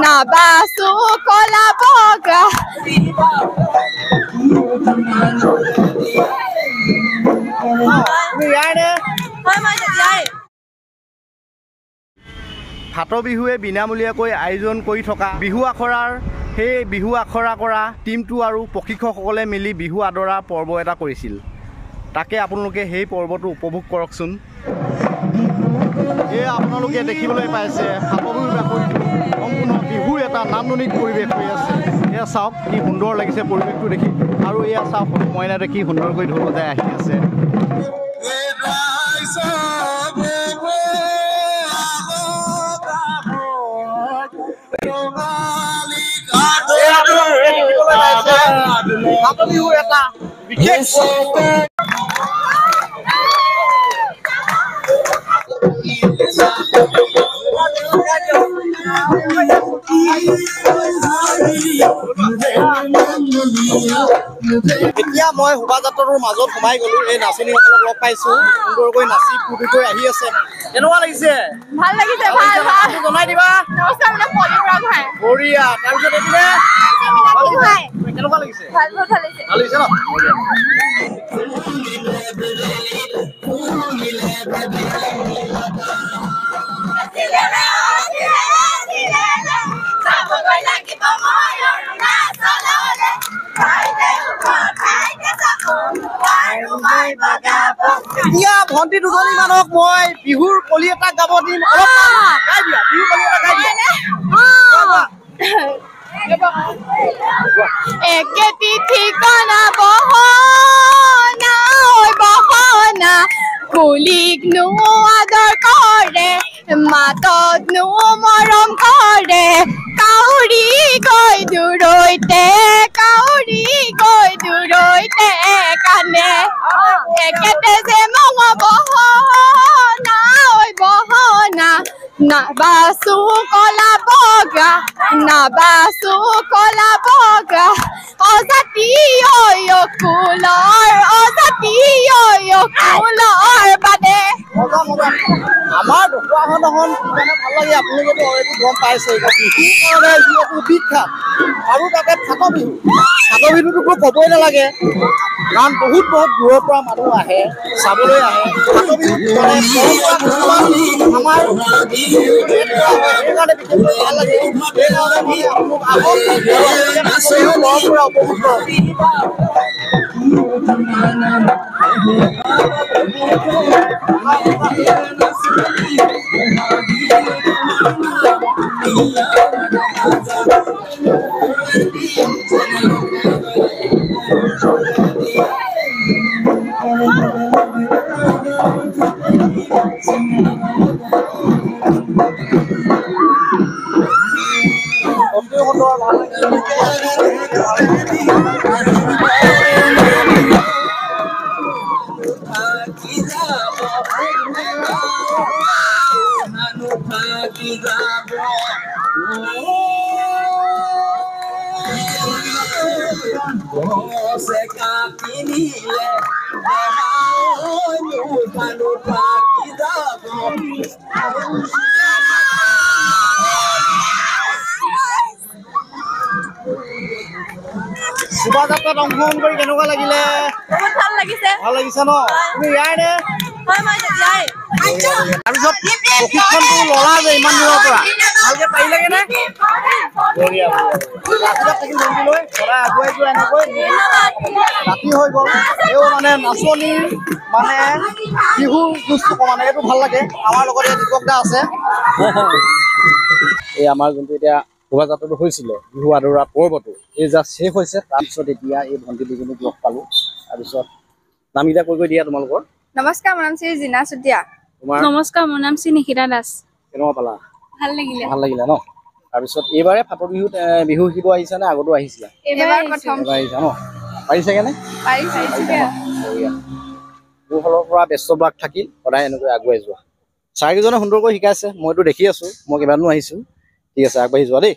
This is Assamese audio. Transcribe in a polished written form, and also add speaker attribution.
Speaker 1: নাবাসু কলা বগা
Speaker 2: ফাট বিহুৱে বিনামূলীয়াকৈ আয়োজন কৰি থকা বিহু আখৰাৰ সেই বিহু আখৰা কৰা টীমটো আৰু প্ৰশিক্ষকসকলে মিলি বিহু আদৰা পৰ্ব এটা কৰিছিল। তাকে আপোনালোকে সেই পৰ্বটো উপভোগ কৰকচোন। এই আপোনালোকে দেখিবলৈ পাইছে ফাট বিহুৰ বাকৰিটো সম্পূৰ্ণ বিহুৰ এটা নান্দনিক পৰিৱেশ হৈ আছে। এয়া চাওক কি সুন্দৰ লাগিছে পৰিৱেশটো দেখি, আৰু এয়া চাওক মইনাতে কি সুন্দৰকৈ ঢোল বজাই আহি আছে। ফাট বিহুৰ এটা বিশেষ এতিয়া মই শোভাযাত্ৰাটোৰ মাজত সোমাই গলো। এই নাচনীসকলক লগ পাইছো, সুন্দৰকৈ নাচি ফূৰ্তি কৰি আহি আছে। কেনেকুৱা লাগিছে?
Speaker 1: ভাল লাগিছে। ভাল ভাল
Speaker 2: জনাই দিবা।
Speaker 1: নমস্কাৰ, মানে পলিগ্ৰাম হয়
Speaker 2: বঢ়িয়া। তাৰপিছত এইপিনে কেনেকুৱা লাগিছে?
Speaker 1: ভাল ভাল লাগিছে।
Speaker 2: ভাল লাগিছে ন? এতিয়া ভণ্টি দুজনী মানুহক মই বিহুৰ কলি এটা গাব দিম। গাই দিয়া, বিহুৰ কলি এটা গাই দিয়া।
Speaker 1: একে ঠিকনা বহনা বহনা কুলিক নো আদৰ কৰে, মাতত নো মৰম কৰে, কাউৰী গৈ দূৰৈতে, কাউৰী গৈ দূৰৈতে কানে, একেতে যে মঙ বহনা বহনা নাবাসু কলা বগা, নাবাসু কলা বগা, অজাতি কুলৰ, অজাতি কুলৰ বাদে।
Speaker 2: আমাৰ ঢকুৱাখানাখন মানে ভাল লাগে। আপোনালোকেতো অলৰেডি গম পাইছে বিহু কাৰণে যিহেতু বিখ্যাত, আৰু তাতে ফাট বিহু। ফাট বিহুটোতো ক'বই নালাগে, কাৰণ বহুত বহুত দূৰৰ পৰা মানুহ আহে, চাবলৈ আহে। ফাট বিহুত মানে আমাৰ সেইকাৰণে বিশেষকৈ ভাল লাগে। সেইকাৰণে মানে আপোনালোক আহক, উপভোগ কৰক। শোভাযাত্ৰাত অংশগ্ৰহণ কৰি কেনেকুৱা লাগিলে?
Speaker 1: বহুত ভাল লাগিছে।
Speaker 2: ভাল লাগিছে ন? তুমি ইয়াৰ নে? তাৰপিছত প্ৰশিক্ষণটো ল'লা যে ইমান দূৰৰ পৰা, ভালকে পাৰিলেগে নে? বঢ়িয়া বঢ়িয়া। থাকিল ভণ্টিলৈ সদায় আগুৱাই যোৱা এনেকৈ। ৰাতি হৈ গ'ল, এও মানে নাচনীৰ মানে বিহু যুঁজটো মানে এইটো ভাল লাগে। আমাৰ লগত এই দীপক দা আছে। এই আমাৰ যোনটো এতিয়া শোভাযাত্ৰাটো হৈছিলে বিহু আদৰা পৰ্বটো, এই জাষ্ট শেষ হৈছে। তাৰপিছত এতিয়া এই ভণ্টি দুজনীক লগ পালোঁ। তাৰপিছত নামকেইটা কৈ দিয়া তোমালোকৰ।
Speaker 1: নমস্কাৰ, মোৰ নাম শ্ৰী জিনা চুতীয়া।
Speaker 3: নমস্কাৰ, মোৰ নাম শ্ৰী নিশিতা দাস।
Speaker 2: কেনেকুৱা পালা?
Speaker 3: ভাল লাগিলে।
Speaker 2: ভাল লাগিলে ন? তাৰপিছত এইবাৰে ফাট বিহুত বিহু শিকিব আহিছা নে আগতো আহিছিলা?
Speaker 1: এইবাৰ প্ৰথম।
Speaker 2: এইবাৰ আহিছা ন? পাৰিছেগে নে? মোৰ ফালৰ পৰা ব্যস্ত বাক থাকিল, সদায় এনেকৈ আগুৱাই যোৱা। ছাৰকেইজনে সুন্দৰকৈ শিকাইছে, মইতো দেখি আছো, মই কেইবাদিনো আহিছো। ঠিক আছে, আগবাঢ়ি যোৱা দেই।